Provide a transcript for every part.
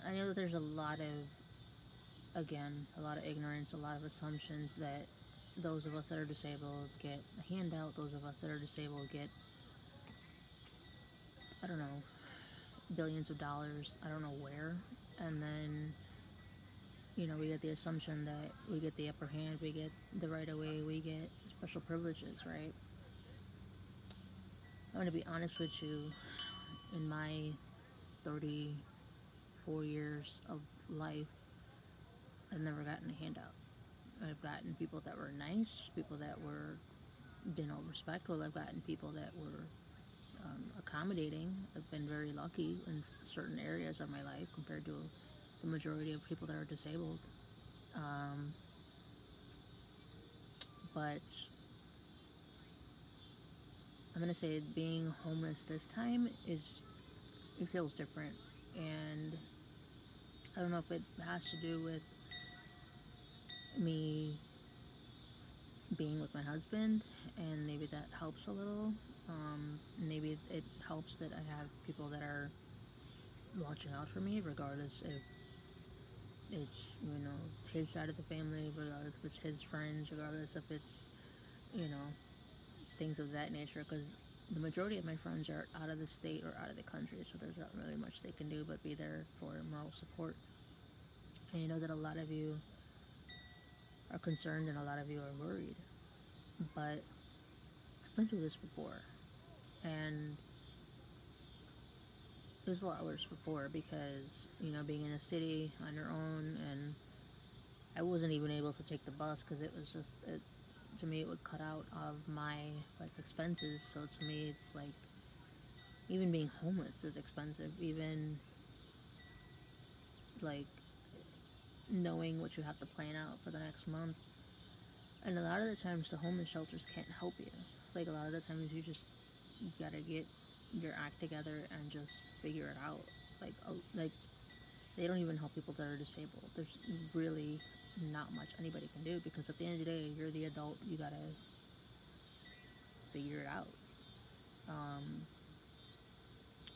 I know that there's a lot of, again, a lot of ignorance, a lot of assumptions that those of us that are disabled get a handout, those of us that are disabled get, I don't know, billions of dollars, I don't know where, and then, you know, we get the assumption that we get the upper hand, we get the right of way, we get special privileges, right? I'm gonna be honest with you, in my 34 years of life, I've never gotten a handout. I've gotten people that were nice, people that were, you know, respectful. I've gotten people that were accommodating. I've been very lucky in certain areas of my life compared to the majority of people that are disabled. But I'm gonna say being homeless this time it feels different, and I don't know if it has to do with me being with my husband, and maybe that helps a little. Maybe it helps that I have people that are watching out for me, regardless if it's, you know, his side of the family, regardless if it's his friends, regardless if it's, you know, things of that nature, because the majority of my friends are out of the state or out of the country, so there's not really much they can do but be there for moral support. And you know that a lot of you are concerned and a lot of you are worried, but I've been through this before, and it was a lot worse before because, you know, being in a city on your own, and I wasn't even able to take the bus because it was just, to me, it would cut out of my, like, expenses. So to me, it's like, even being homeless is expensive. Even, like, knowing what you have to plan out for the next month. And a lot of the times, the homeless shelters can't help you. Like, a lot of the times, you gotta get your act together and just figure it out. Like, they don't even help people that are disabled. There's really not much anybody can do, because at the end of the day, you're the adult, you gotta figure it out.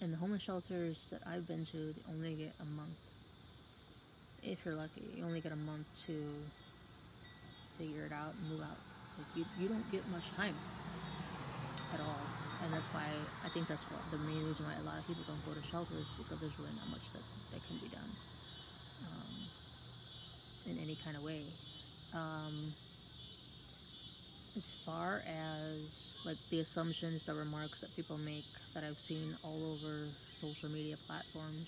And the homeless shelters that I've been to, they only get a month. If you're lucky, you only get a month to figure it out and move out. Like, you don't get much time at all. And that's why, I think that's what the main reason why a lot of people don't go to shelters, because there's really not much that can be done in any kind of way. As far as, like, the assumptions, the remarks that people make that I've seen all over social media platforms,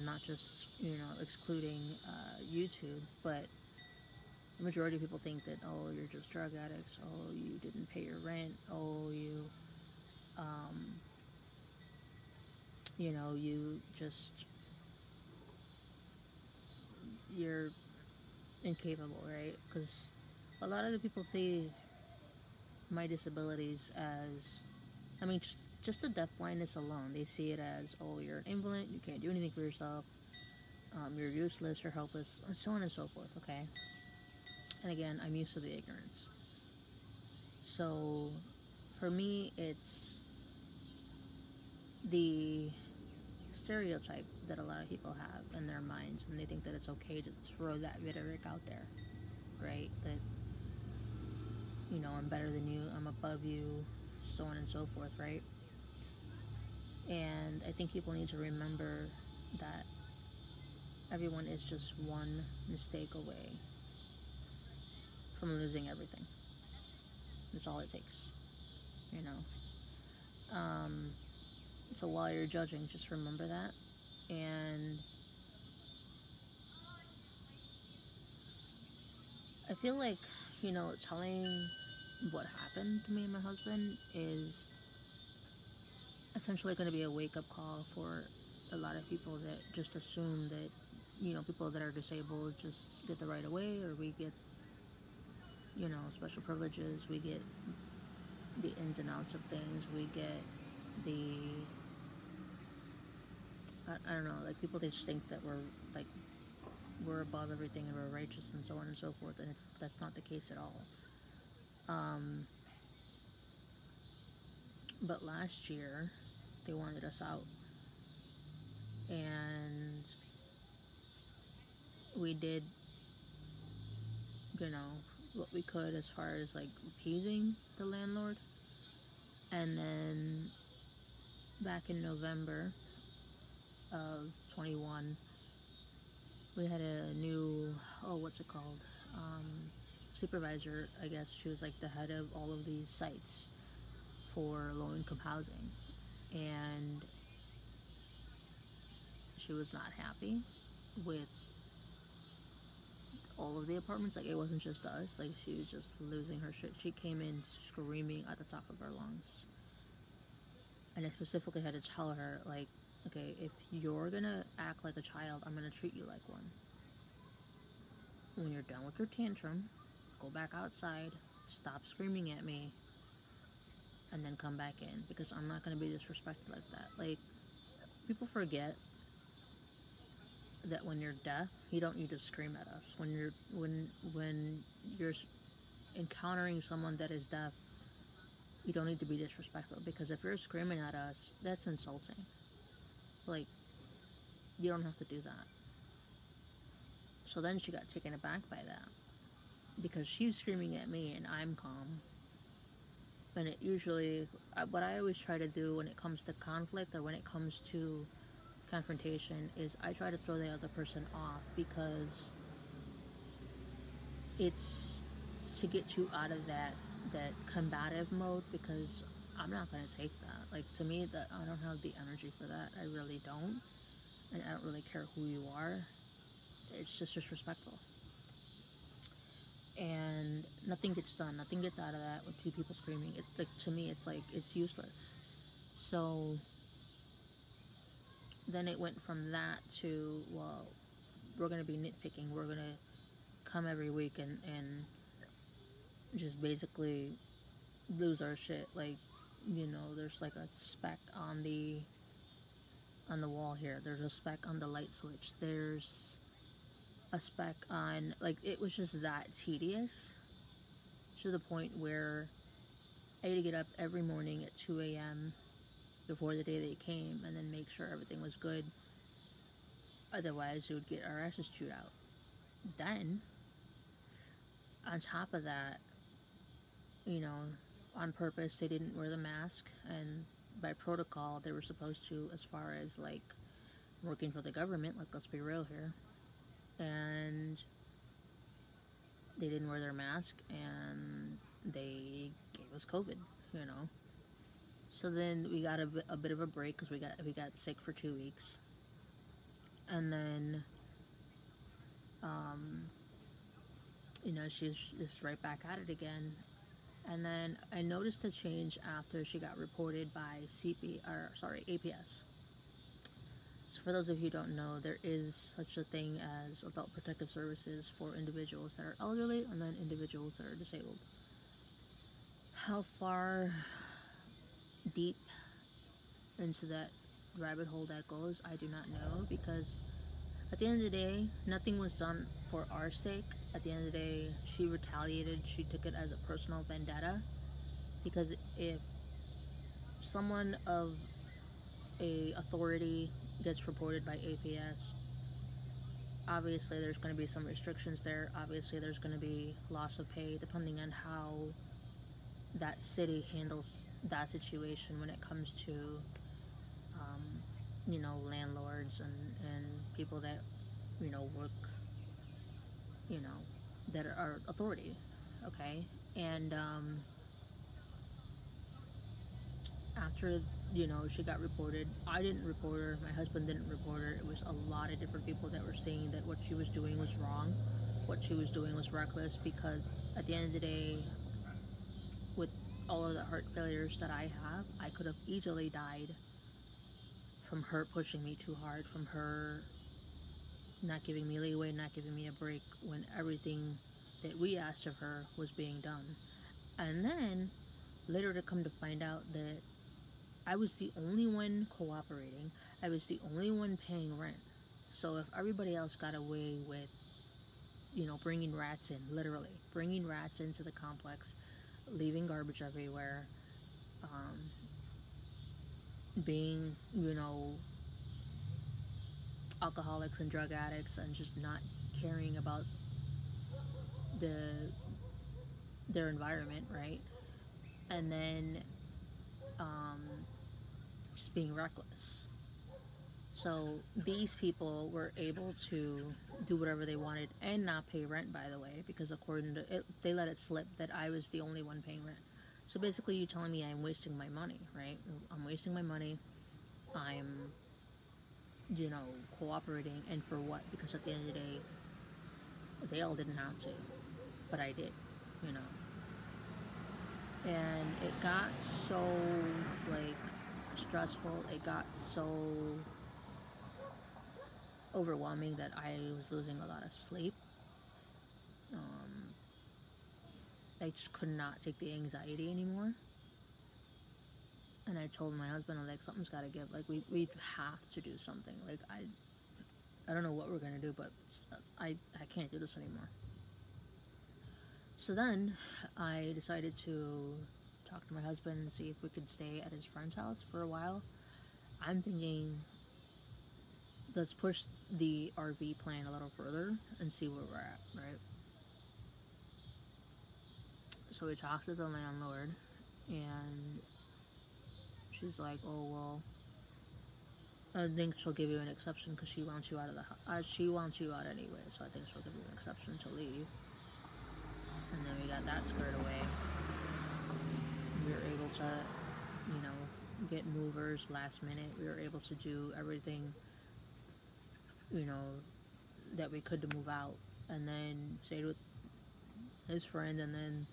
not just, you know, excluding YouTube, but the majority of people think that, oh, you're just drug addicts, oh, you didn't pay your rent, oh, you know, you're incapable, right? Because a lot of the people see my disabilities as, I mean, just the deaf blindness alone, they see it as, oh, you're an invalid, you can't do anything for yourself, you're useless, you're helpless, and so on and so forth, okay? And again, I'm used to the ignorance. So, for me, it's the stereotype that a lot of people have in their minds, and they think that it's okay to throw that rhetoric out there, right? That, you know, I'm better than you, I'm above you, so on and so forth, right? And I think people need to remember that everyone is just one mistake away from losing everything. That's all it takes, you know? So while you're judging, just remember that. And I feel like, you know, telling what happened to me and my husband is essentially going to be a wake-up call for a lot of people that just assume that, you know, people that are disabled just get the right of way, or we get, you know, special privileges, we get the ins and outs of things, we get the, I don't know, like, people, they just think that we're above everything and we're righteous and so on and so forth, and that's not the case at all. But last year, they wanted us out, and we did, you know, what we could as far as like appeasing the landlord. And then back in November of 21, we had a new, oh, what's it called? Supervisor, I guess. She was like the head of all of these sites for low-income housing. And she was not happy with all of the apartments. Like, it wasn't just us. Like, she was just losing her shit. She came in screaming at the top of her lungs. And I specifically had to tell her, like, okay, if you're gonna act like a child, I'm gonna treat you like one. When you're done with your tantrum, go back outside, stop screaming at me, and then come back in, because I'm not gonna be disrespected like that. Like, people forget that when you're deaf, you don't need to scream at us. When you're encountering someone that is deaf, you don't need to be disrespectful, because if you're screaming at us, that's insulting. Like, you don't have to do that. So then she got taken aback by that, because she's screaming at me and I'm calm. And it usually, what I always try to do when it comes to conflict or when it comes to confrontation is I try to throw the other person off, because it's to get you out of that combative mode, because I'm not going to take that. Like, to me, that I don't have the energy for that. I really don't. And I don't really care who you are. It's just disrespectful. And nothing gets done. Nothing gets out of that with two people screaming. It's like, to me, it's like, it's useless. So then it went from that to, well, we're going to be nitpicking. We're going to come every week and just basically lose our shit. Like, you know, there's like a speck on the wall here. There's a speck on the light switch. There's a speck on, like, it was just that tedious, to the point where I had to get up every morning at 2 a.m. before the day they came and then make sure everything was good. Otherwise, we would get our asses chewed out. Then, on top of that, you know, on purpose, they didn't wear the mask, and by protocol, they were supposed to, as far as, like, working for the government, like, let's be real here. And they didn't wear their mask, and they gave us COVID, you know. So then we got a bit of a break, because we got sick for 2 weeks. And then, you know, she's just right back at it again. And then I noticed a change after she got reported by APS. So for those of you who don't know, there is such a thing as Adult Protective Services for individuals that are elderly and then individuals that are disabled. How far deep into that rabbit hole that goes, I do not know, because at the end of the day, nothing was done for our sake. At the end of the day, she retaliated. She took it as a personal vendetta, because if someone of a authority gets reported by APS, obviously there's going to be some restrictions there. Obviously there's going to be loss of pay, depending on how that city handles that situation when it comes to you know, landlords and people that, you know, work, you know, that are authority. Okay. And after, you know, she got reported, I didn't report her, my husband didn't report her. It was a lot of different people that were saying that what she was doing was wrong, what she was doing was reckless, because at the end of the day, with all of the heart failures that I have, I could have easily died from her pushing me too hard, from her not giving me leeway, not giving me a break when everything that we asked of her was being done. And then later to come to find out that I was the only one cooperating, I was the only one paying rent. So if everybody else got away with, you know, bringing rats in, literally bringing rats into the complex, leaving garbage everywhere, being, you know, alcoholics and drug addicts, and just not caring about the their environment, right? And then um, just being reckless. So these people were able to do whatever they wanted and not pay rent, by the way, because according to it, they let it slip that I was the only one paying rent. So basically, you telling me I'm wasting my money, right? I'm wasting my money. I'm, cooperating, and for what? Because at the end of the day, they all didn't have to, but I did, you know. And it got so, like, stressful. It got so overwhelming that I was losing a lot of sleep. I just could not take the anxiety anymore. And I told my husband, I'm like, something's got to give. Like, we have to do something. Like, I don't know what we're going to do, but I can't do this anymore. So then I decided to talk to my husband and see if we could stay at his friend's house for a while. I'm thinking, let's push the RV plan a little further and see where we're at, right? So we talked to the landlord, and she's like, oh, well, I think she'll give you an exception because she wants you out of the house. She wants you out anyway, so I think she'll give you an exception to leave. And then we got that squared away. We were able to, get movers last minute. We were able to do everything, that we could to move out. And then stayed with his friend, and then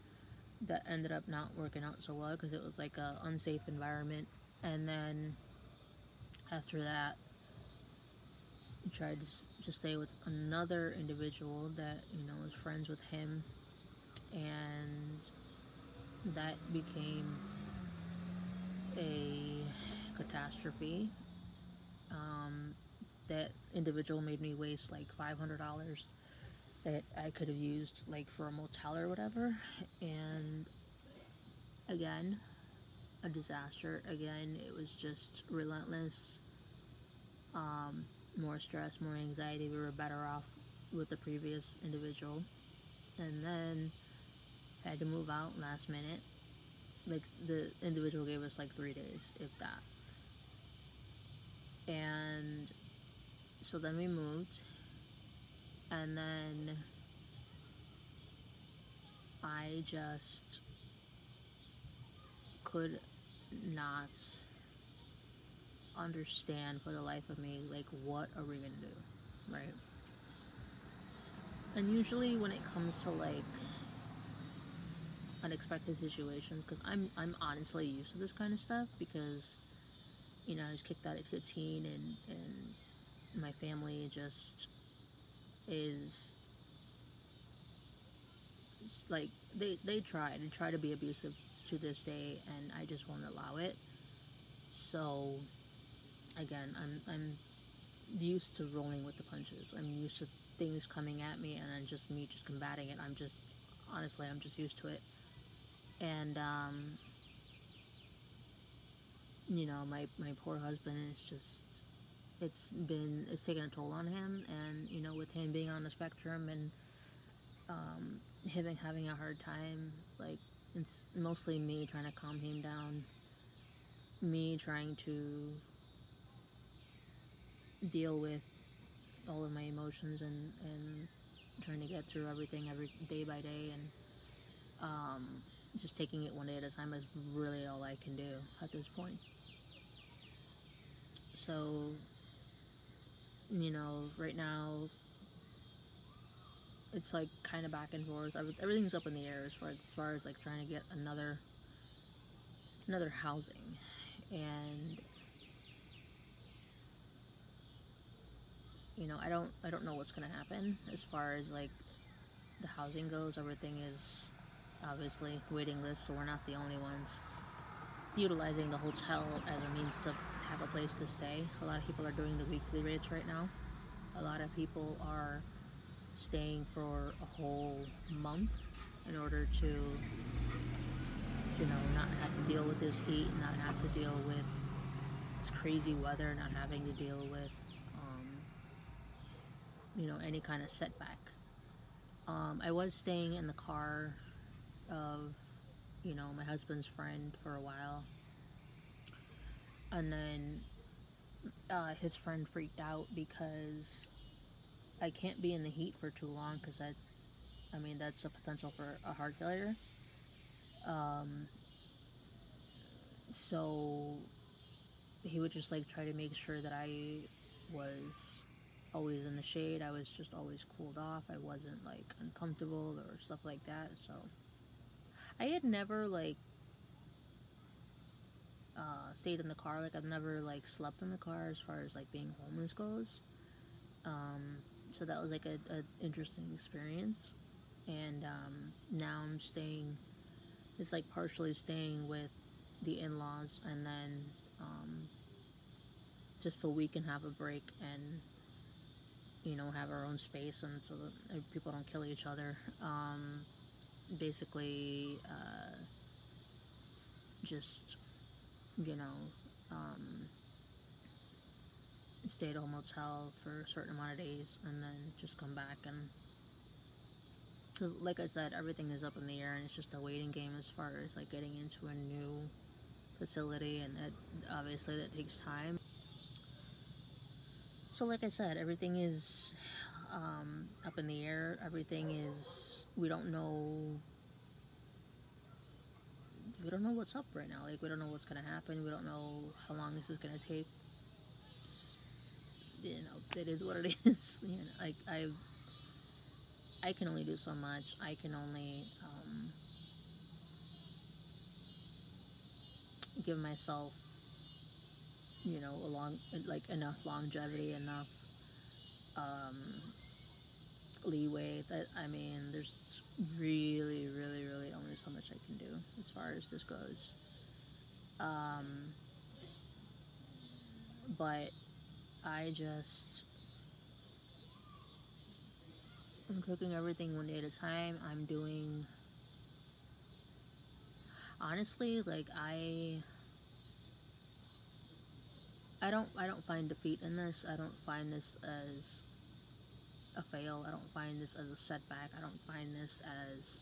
that ended up not working out so well because it was like a unsafe environment. And then after that, we tried to stay with another individual that was friends with him, and that became a catastrophe. That individual made me waste like $500 that I could have used like for a motel or whatever. And again, a disaster. Again, it was just relentless. More stress, more anxiety. We were better off with the previous individual. And then had to move out last minute. Like, the individual gave us like 3 days, if that. And so then we moved, and then I just could not understand for the life of me, like, what are we gonna do, right? And usually when it comes to like unexpected situations, because I'm honestly used to this kind of stuff, because I was kicked out at 15, and my family just is like, they try to be abusive to this day, and I just won't allow it. So again, I'm used to rolling with the punches. I'm used to things coming at me, and then just me just combating it. I'm just used to it. And my poor husband is just, it's taken a toll on him. And with him being on the spectrum, and him having a hard time, like, it's mostly me trying to calm him down, me trying to deal with all of my emotions, and trying to get through everything every day by day, and just taking it one day at a time is really all I can do at this point. So, right now, it's like kind of back and forth. Everything's up in the air as far as like trying to get another housing. And I don't know what's gonna happen as far as like the housing goes. Everything is obviously waiting list, so we're not the only ones utilizing the hotel as a means to have a place to stay. A lot of people are doing the weekly rates right now. A lot of people are staying for a whole month in order to not have to deal with this heat, not have to deal with this crazy weather, not having to deal with you know, any kind of setback. I was staying in the car of, you know, my husband's friend for a while, and then his friend freaked out because I can't be in the heat for too long, because I mean, that's a potential for a heart failure. So he would just like try to make sure that I was always in the shade. I was just always cooled off. I wasn't like uncomfortable or stuff like that. So I had never like stayed in the car. Like, I've never like slept in the car as far as like being homeless goes. So that was like a interesting experience. And now I'm staying. It's like partially staying with the in-laws, and then just so we can have a break and, you know, have our own space, and so that people don't kill each other. Basically, just, you know, stay at a motel for a certain amount of days, and then just come back. And because, like I said, everything is up in the air, and it's just a waiting game as far as like getting into a new facility, and that obviously that takes time. So like I said, everything is up in the air. Everything is, we don't know what's up right now. Like, we don't know what's gonna happen. We don't know how long this is gonna take. You know, it is what it is. You know, like, I can only do so much. I can only give myself, you know, enough longevity, enough leeway. That, I mean, there's really, really, really only so much I can do as far as this goes. But I'm cooking everything one day at a time. I'm doing, honestly, like, I don't find defeat in this. I don't find this as a fail. I don't find this as a setback. I don't find this as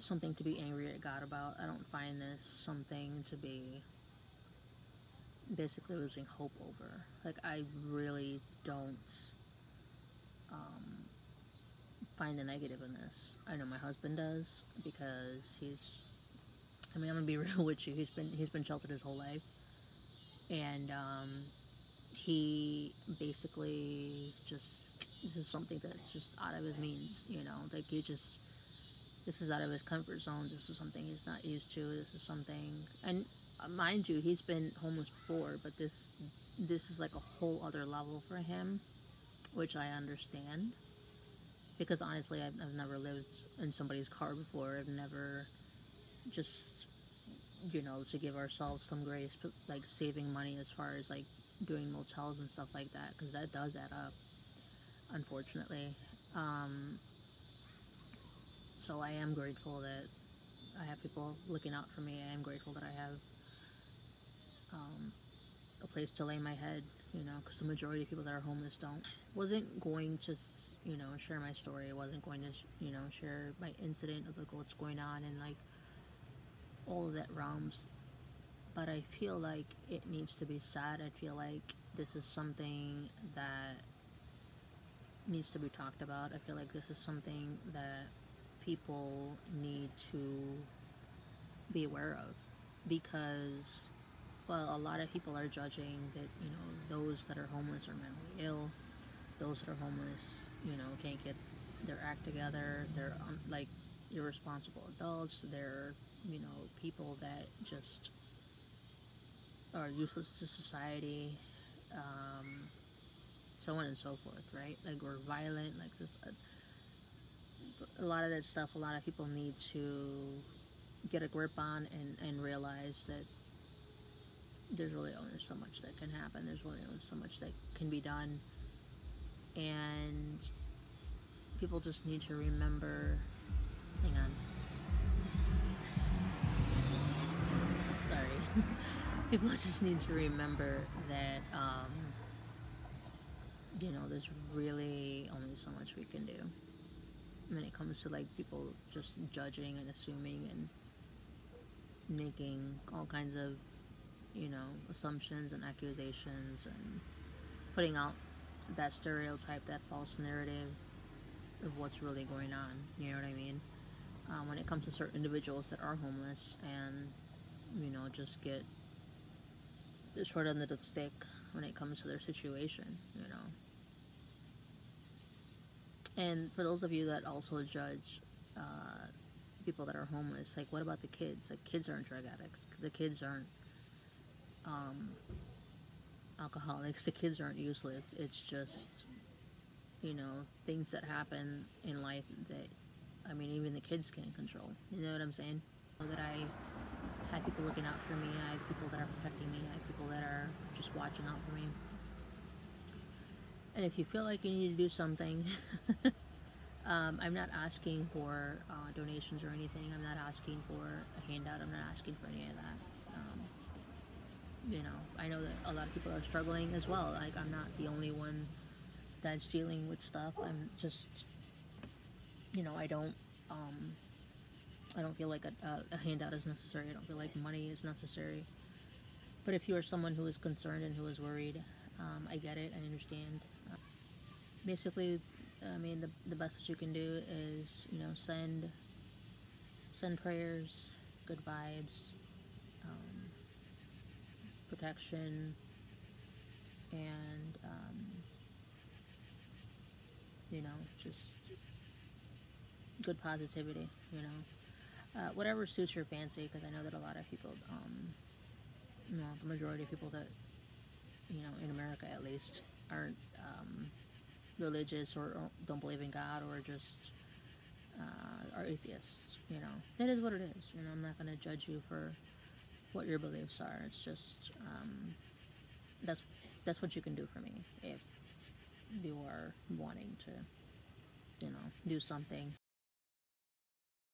something to be angry at God about. I don't find this something to be basically losing hope over. Like, I really don't find the negative in this. I know my husband does, because I mean, I'm gonna be real with you. He's been sheltered his whole life, and he basically just, this is something that's just out of his means. You know, like, this is out of his comfort zone. This is something he's not used to. This is something, and mind you, he's been homeless before, but this is like a whole other level for him, which I understand. Because honestly, I've never lived in somebody's car before. I've never, just, you know, to give ourselves some grace, but like saving money as far as like doing motels and stuff like that, because that does add up, unfortunately. So I am grateful that I have people looking out for me. I am grateful that I have a place to lay my head, you know, because the majority of people that are homeless don't. Wasn't going to, you know, share my story. I wasn't going to, you know, share my incident of like what's going on and like all of that realms. But I feel like it needs to be said. I feel like this is something that needs to be talked about. I feel like this is something that people need to be aware of, because, well, a lot of people are judging that, you know, those that are homeless are mentally ill. Those that are homeless, you know, can't get their act together. They're like irresponsible adults. They're, you know, people that just are useless to society, so on and so forth, right? Like, we're violent, like this. A lot of that stuff, a lot of people need to get a grip on and realize that there's really only so much that can happen. There's really only so much that can be done. And people just need to remember, hang on. Sorry. People just need to remember that you know, there's really only so much we can do when it comes to like people just judging and assuming and making all kinds of, you know, assumptions and accusations and putting out that stereotype, that false narrative of what's really going on. You know what I mean? When it comes to certain individuals that are homeless and, you know, just get the short end of the stick when it comes to their situation, you know. And for those of you that also judge people that are homeless, like, what about the kids? Like, kids aren't drug addicts. The kids aren't um, alcoholics. The kids aren't useless. It's just, you know, things that happen in life that, I mean, even the kids can't control. You know what I'm saying? That I have people looking out for me. I have people that are protecting me. I have people that are just watching out for me. And if you feel like you need to do something, I'm not asking for donations or anything. I'm not asking for a handout. I'm not asking for any of that. You know, I know that a lot of people are struggling as well. Like, I'm not the only one that's dealing with stuff. I'm just, you know, I don't feel like a handout is necessary. I don't feel like money is necessary. But if you are someone who is concerned and who is worried, I get it. I understand. Basically, I mean, the best that you can do is, you know, send prayers, good vibes, protection, and you know, just good positivity. You know, whatever suits your fancy. Because I know that a lot of people, you know, the majority of people that, you know, in America at least, aren't religious or don't believe in God, or just are atheists. You know, it is what it is. You know, I'm not going to judge you for what your beliefs are. It's just that's what you can do for me if you are wanting to, you know, do something